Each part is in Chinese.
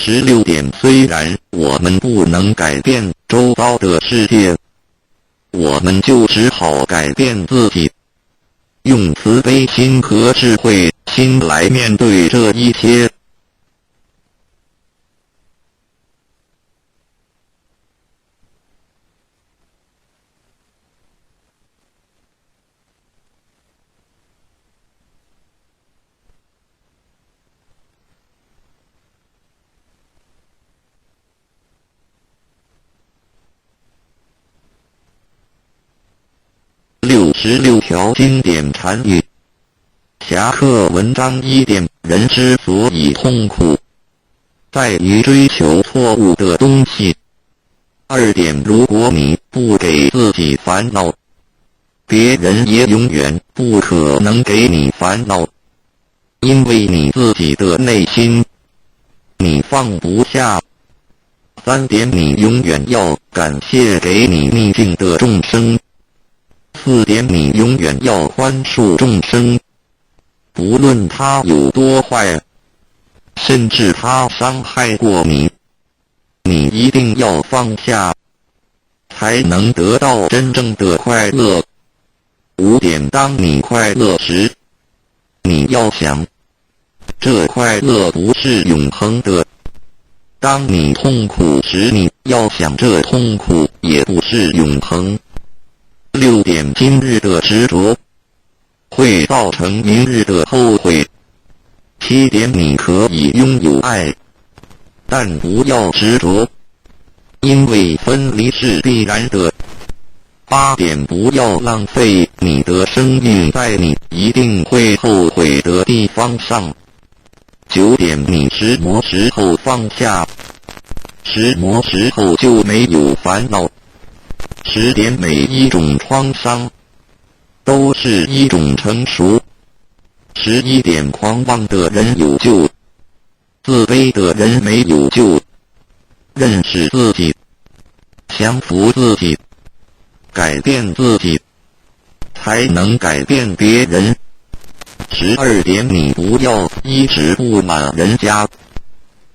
16点，虽然我们不能改变周遭的世界，我们就只好改变自己，用慈悲心和智慧心来面对这一切。66条经典禅语。侠客文章1点，人之所以痛苦，在于追求错误的东西。2点，如果你不给自己烦恼，别人也永远不可能给你烦恼，因为你自己的内心你放不下。3点，你永远要感谢给你逆境的众生。4点，你永远要宽恕众生，不论他有多坏，甚至他伤害过你，你一定要放下，才能得到真正的快乐。5点，当你快乐时，你要想，这快乐不是永恒的；当你痛苦时，你要想，这痛苦也不是永恒。6点，今日的执着会造成明日的后悔。7点，你可以拥有爱，但不要执着，因为分离是必然的。8点，不要浪费你的生命在你一定会后悔的地方上。9点，你石磨时候放下，石磨时候就没有烦恼。10点，每一种创伤都是一种成熟。11点，狂妄的人有救，自卑的人没有救。认识自己，降服自己，改变自己，才能改变别人。12点，你不要一直不满人家，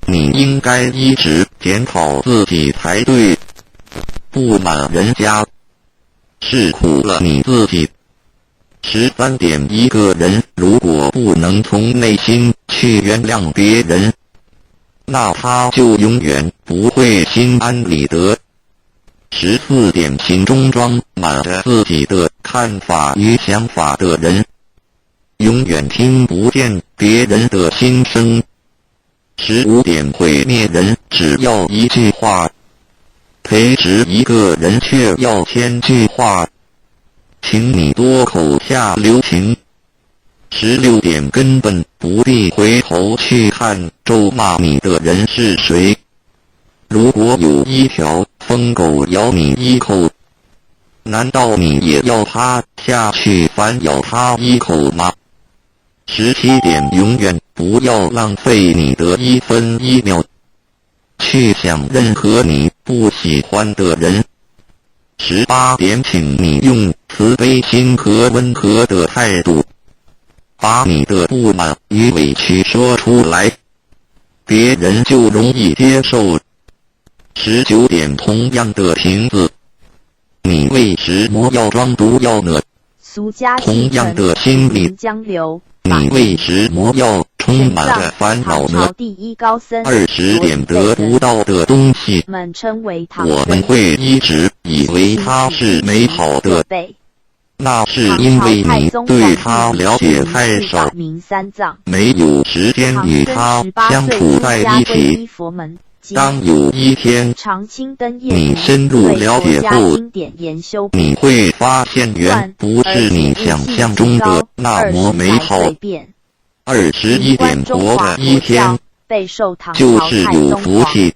你应该一直检讨自己才对。不满人家，是苦了你自己。13点，一个人如果不能从内心去原谅别人，那他就永远不会心安理得。14点，心中装满着自己的看法与想法的人，永远听不见别人的心声。15点，毁灭人只要一句话，培植一个人却要1000句话，请你多口下留情。16点，根本不必回头去看咒骂你的人是谁。如果有一条疯狗咬你一口，难道你也要它下去反咬它一口吗？17点，永远不要浪费你的1分1秒去想任何你不喜欢的人。18点，请你用慈悲心和温和的态度，把你的不满与委屈说出来，别人就容易接受。19点，同样的瓶子，你为什么要装毒药呢？同样的心理，你为什么要充满着烦恼呢？20点，得不到的东西，我们会一直以为它是美好的，那是因为你对它了解太少，没有时间与它相处在一起。当有一天你深入了解后，你会发现原不是你想象中的那么美好。21点，活的一天就是有福气，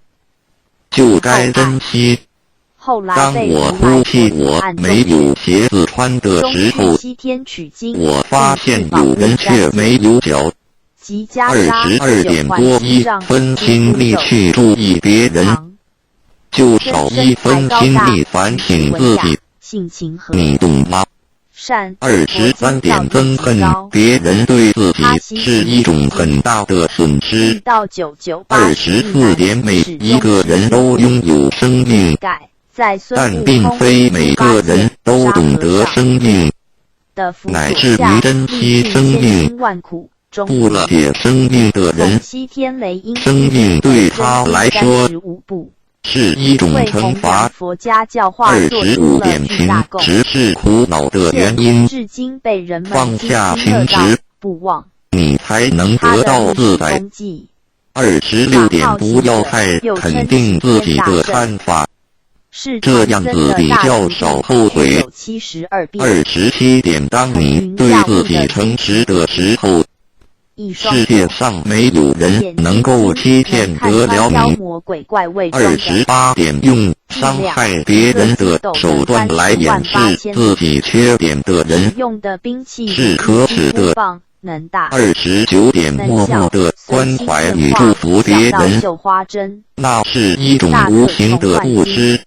就该珍惜。当我哭泣我没有鞋子穿的时候，我发现有人却没有脚。22点，多1分心力去注意别人，就少1分心力反省自己，你懂吗善。23点憎恨别人对自己是一种很大的损失。24点每一个人都拥有生命，但并非每个人都懂得生命，乃至于珍惜生命。不了解生命的人，生命对他来说是一种惩罚。25点情执是苦恼的原因，放下情执，你才能得到自在。26点不要太肯定自己的看法，这样子比较少后悔。27点当你对自己诚实的时候，世界上没有人能够欺骗得了你。28点用伤害别人的手段来掩饰自己缺点的人是可耻的。29点默默地关怀与祝福别人，那是一种无形的布施。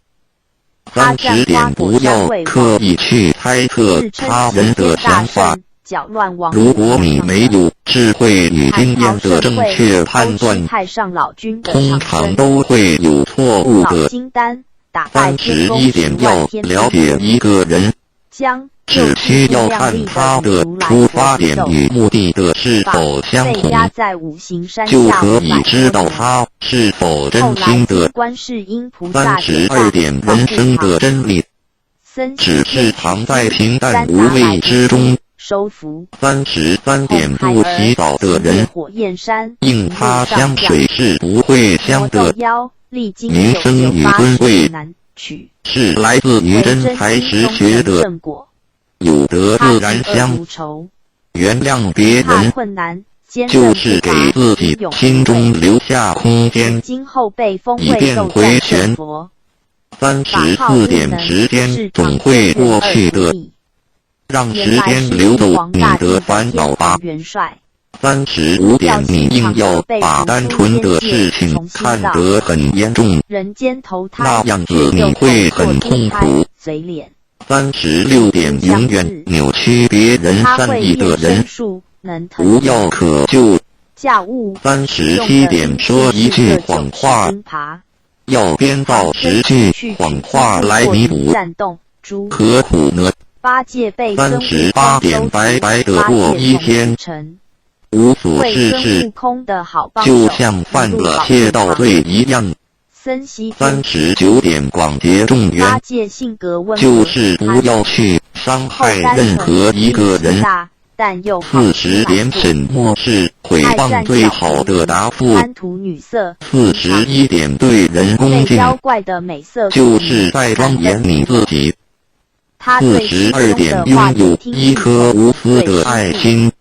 30点不要刻意去猜测他人的想法，如果你没有智慧与经验的正确判断，通常都会有错误的。31点要了解一个人，只需要看他的出发点与目的的是否相同，就可以知道他是否真心的。32点人生的真理，只是藏在平淡无味之中。33点不洗澡的人，应他香水是不会香的。名声与尊贵是来自于真才实学的，有德自然香。原谅别人，就是给自己心中留下空间，以便回旋。34点时间总会过去的，让时间流走你的烦恼吧。35点你硬要把单纯的事情看得很严重，那样子你会很痛苦。36点永远扭曲别人善意的人，不要可救。37点说一句谎话，要编造10句谎话来弥补，何苦呢？38点白白的过一天，无所事事，就像犯了窃盗罪一样。39点广结众缘，就是不要去伤害任何一个人。40点沉默是毁谤最好的答复。41点对人恭敬，就是在庄严你自己。42点拥有一颗无私的爱心，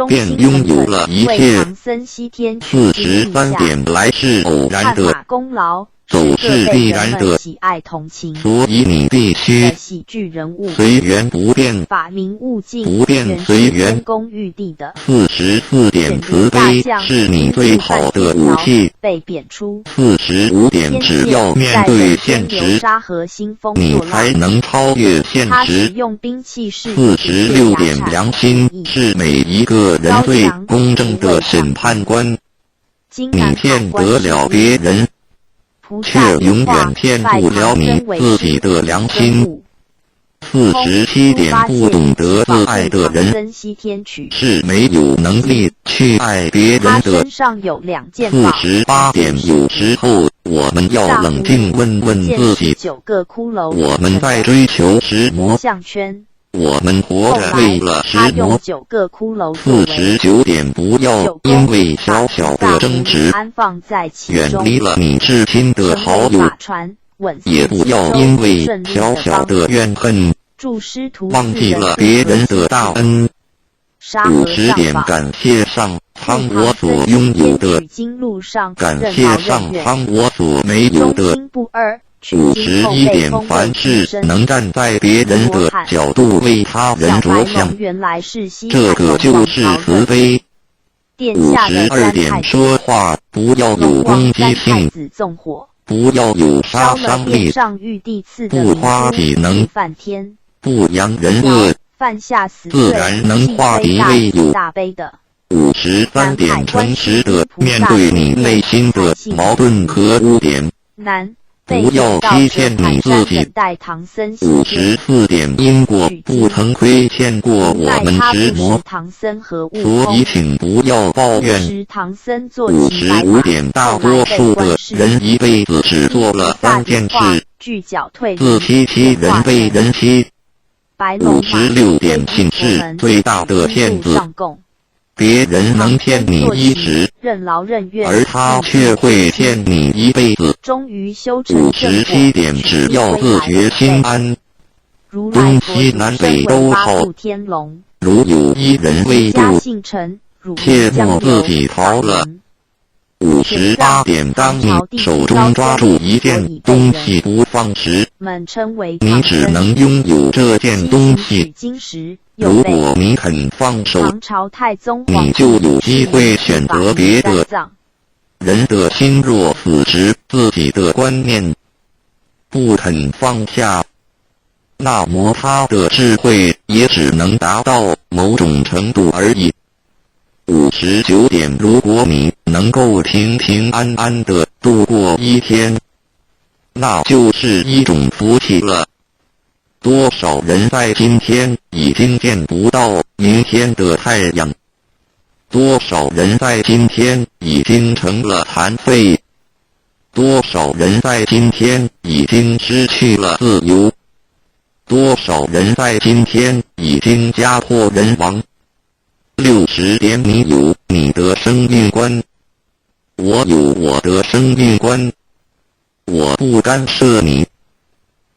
便拥有了一切。43点来是偶然的，走是必然的，所以你必须随缘不变，不变随缘。44点慈悲是你最好的武器。45点只要面对现实，你才能超越现实。46点良心是每一个人最公正的审判官。你骗得了别人，却永远骗不了你自己的良心。47点不懂得自爱的人，是没有能力去爱别人的。48点有时候我们要冷静问问自己，我们在追求什么？我们活着为了什么？49点不要因为小小的争执远离了你至亲的好友，也不要因为小小的怨恨忘记了别人的大恩。50点感谢上苍我所拥有的，感谢上苍我所没有的。51点凡事能站在别人的角度为他人着想，这个就是慈悲。52点说话不要有攻击性，不要有杀伤力，不花体能，不扬人恶，犯下死自罪，然能化敌为友。大悲的。 53点诚实的面对你内心的矛盾和污点，南不要欺骗你自己。54点因果不曾亏欠过我们石魔，所以请不要抱怨。55点大多数的人一辈子只做了3件事：自欺欺人被人欺。56点信是最大的骗子。 别人能骗你一时，而他却会骗你一辈子。57点只要自觉心安，东西南北都好。如有一人未救，切莫自己逃了。58点当你手中抓住一件东西不放时，你只能拥有这件东西。 如果你肯放手，你就有机会选择别的。人的心若死执自己的观念，不肯放下，那么他的智慧也只能达到某种程度而已。59点，如果你能够平平安安地度过一天，那就是一种福气了。 多少人在今天已经见不到明天的太阳？多少人在今天已经成了残废？多少人在今天已经失去了自由？多少人在今天已经家破人亡？60点，你有你的生命观，我有我的生命观，我不干涉你，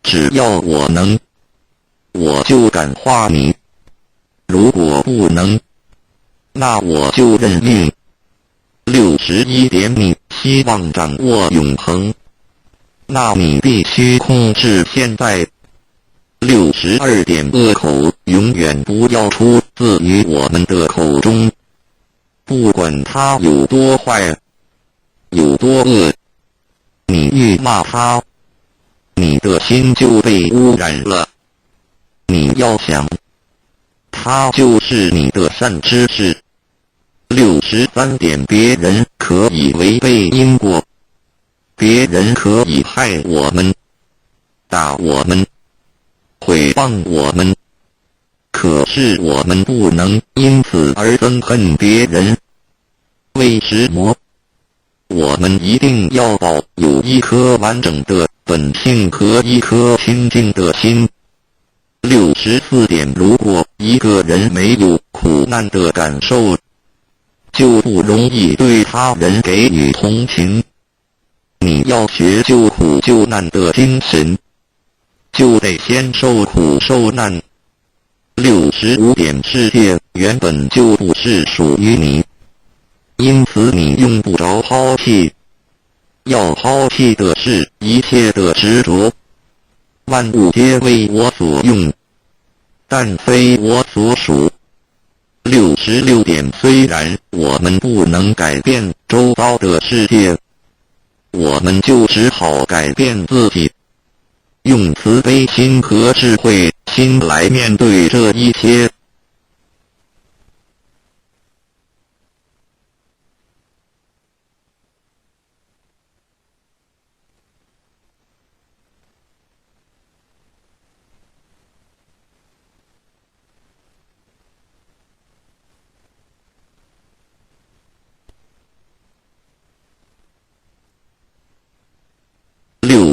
只要我能。 我就感化你，如果不能，那我就认命。61点，你希望掌握永恒，那你必须控制现在。62点，恶口永远不要出自于我们的口中，不管他有多坏，有多恶，你一骂他，你的心就被污染了。 你要想，它就是你的善知识。63点，别人可以违背因果，别人可以害我们、打我们、毁谤我们，可是我们不能因此而憎恨别人。为石魔，我们一定要保有一颗完整的本性和一颗清净的心。 64点，如果一个人没有苦难的感受，就不容易对他人给予同情。你要学救苦救难的精神，就得先受苦受难。65点，世界原本就不是属于你，因此你用不着抛弃。要抛弃的是一切的执着。 万物皆为我所用，但非我所属。66点，虽然我们不能改变周遭的世界，我们就只好改变自己，用慈悲心和智慧心来面对这一切。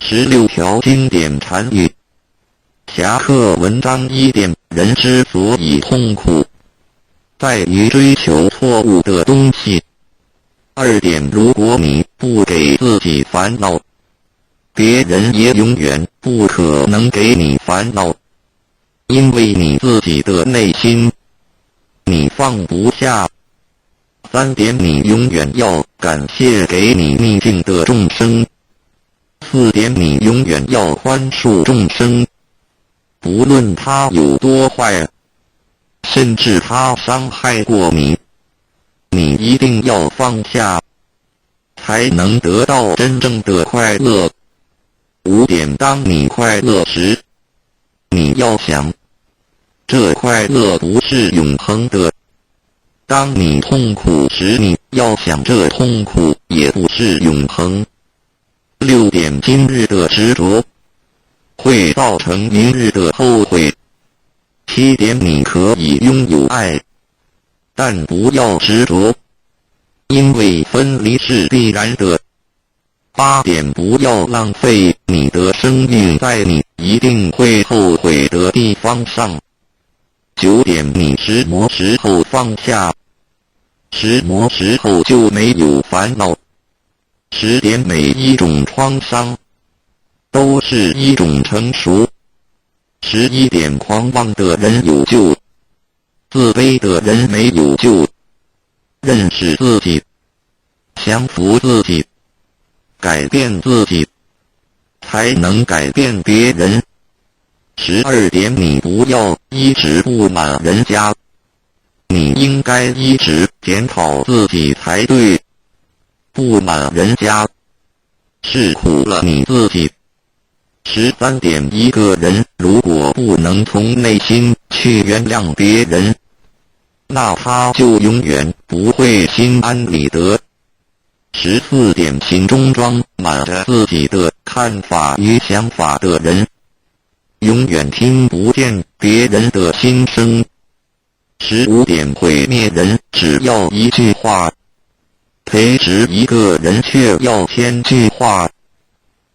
66条经典禅语。侠客文章1点，人之所以痛苦，在于追求错误的东西。2点，如果你不给自己烦恼，别人也永远不可能给你烦恼，因为你自己的内心，你放不下。3点，你永远要感谢给你逆境的众生。4点，你永远要宽恕众生，不论他有多坏，甚至他伤害过你，你一定要放下，才能得到真正的快乐。5点，当你快乐时，你要想，这快乐不是永恒的。当你痛苦时，你要想这痛苦也不是永恒。6点，今日的执着会造成明日的后悔。7点，你可以拥有爱，但不要执着，因为分离是必然的。8点，不要浪费你的生命在你一定会后悔的地方上。9点，你石磨时候放下，石磨时候就没有烦恼。10点，每一种创伤都是一种成熟。11点，狂妄的人有救，自卑的人没有救。认识自己，降服自己，改变自己，才能改变别人。12点，你不要一直不满人家，你应该一直检讨自己才对。不满人家，是苦了你自己。13点，一个人如果不能从内心去原谅别人，那他就永远不会心安理得。14点，心中装满着自己的看法与想法的人，永远听不见别人的心声。15点，毁灭人只要一句话，培植一个人却要1000句话，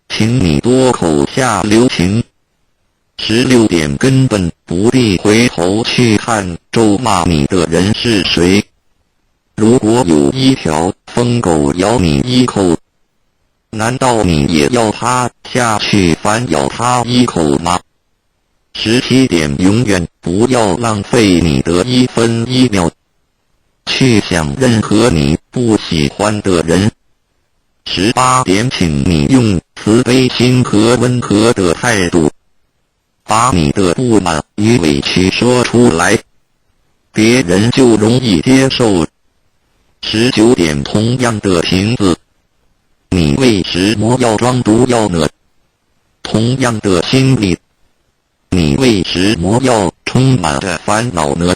请你多口下留情。16点，根本不必回头去看咒骂你的人是谁。如果有一条疯狗咬你一口，难道你也要它下去反咬它一口吗？17点，永远不要浪费你的1分1秒去想任何你不喜欢的人。18点，请你用慈悲心和温和的态度，把你的不满与委屈说出来，别人就容易接受。19点，同样的瓶子，你为什么要装毒药呢？同样的心理，你为什么要充满着烦恼呢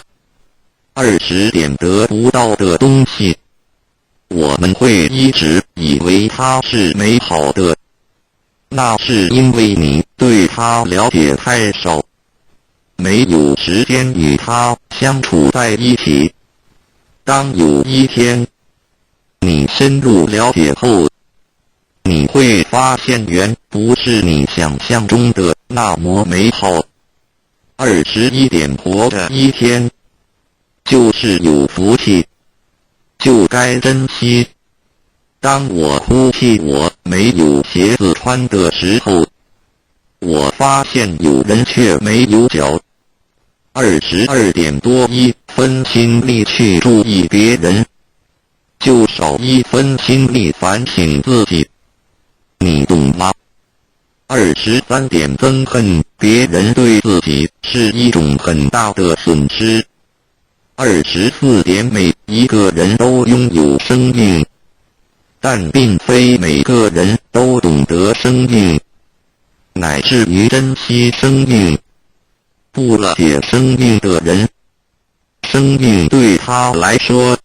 ？20点，得不到的东西，我们会一直以为它是美好的，那是因为你对它了解太少，没有时间与它相处在一起。当有一天你深入了解后，你会发现远不是你想象中的那么美好。21点，活着一天就是有福气，就该珍惜。当我哭泣我没有鞋子穿的时候，我发现有人却没有脚。22点，多1分心力去注意别人，就少1分心力反省自己，你懂吗？23点，憎恨别人对自己是一种很大的损失。24点，每一个人都拥有生命，但并非每个人都懂得生命，乃至于珍惜生命。不了解生命的人，生命对他来说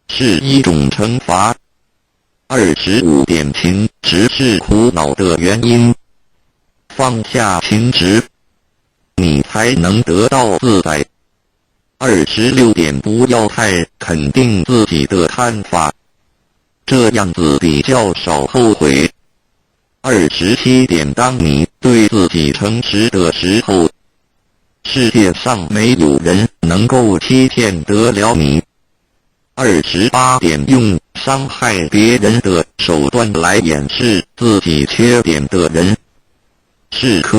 是一种惩罚。25点，情执是苦恼的原因，放下情执，你才能得到自在。26点，不要太肯定自己的看法，这样子比较少后悔。27点，当你对自己诚实的时候，世界上没有人能够欺骗得了你。28点，用伤害别人的手段来掩饰自己缺点的人，是可